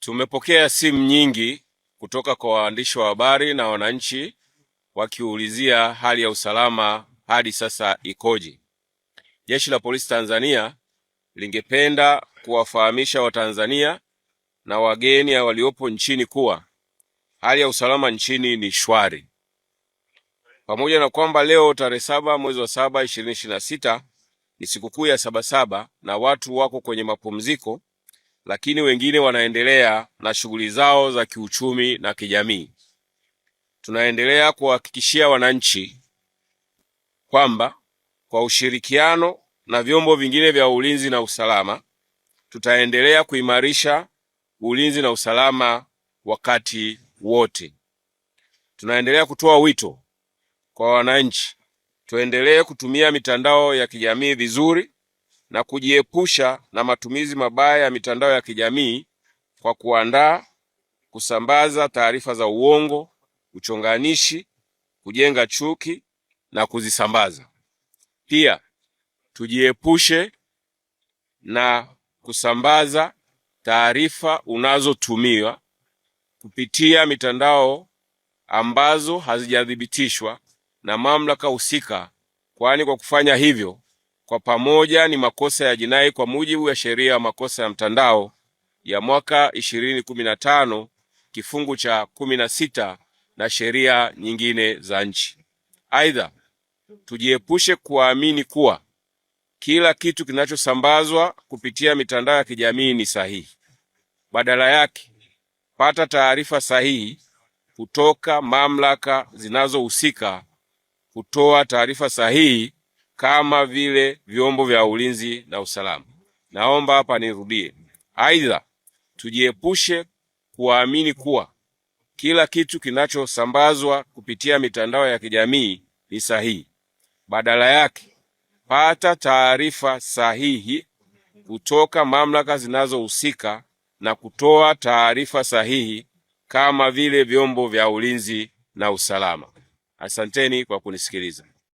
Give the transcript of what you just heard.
Tumepokea simu nyingi kutoka kwa waandishi wa habari na wananchi wakiulizia hali ya usalama hadi sasa ikoje. Jeshi la Polisi Tanzania lingependa kuwafahamisha Watanzania na wageni waliopo nchini kuwa hali ya usalama nchini ni shwari. Pamoja na kwamba leo tarehe 7 mwezi wa 7 2026 ni sikukuu ya Sabasaba na watu wako kwenye mapumziko, lakini wengine wanaendelea na shughuli zao za kiuchumi na kijamii. Tunaendelea kuhakikishia wananchi kwamba kwa ushirikiano na vyombo vingine vya ulinzi na usalama tutaendelea kuimarisha ulinzi na usalama wakati wote. Tunaendelea kutoa wito kwa wananchi tuendelee kutumia mitandao ya kijamii vizuri na kujiepusha na matumizi mabaya ya mitandao ya kijamii kwa kuandaa, kusambaza taarifa za uongo, uchonganishi, kujenga chuki na kuzisambaza. Pia tujiepushe na kusambaza taarifa unazotumiwa kupitia mitandao ambazo hazijathibitishwa na mamlaka husika, kwani kwa kufanya hivyo kwa pamoja ni makosa ya jinai kwa mujibu wa sheria ya makosa ya mtandao ya mwaka 2015 kifungu cha 16 na sheria nyingine za nchi. Aidha, tujiepushe kuamini kuwa kila kitu kinachosambazwa kupitia mitandao ya kijamii ni sahihi. Badala yake, pata taarifa sahihi kutoka mamlaka zinazohusika kutoa taarifa sahihi kama vile vyombo vya ulinzi na usalama. Naomba hapa nirudie. Aidha, tujiepushe kuamini kuwa kila kitu kinachosambazwa kupitia mitandao ya kijamii ni sahihi. Badala yake, pata taarifa sahihi kutoka mamlaka zinazohusika na kutoa taarifa sahihi kama vile vyombo vya ulinzi na usalama. Asanteni kwa kunisikiliza.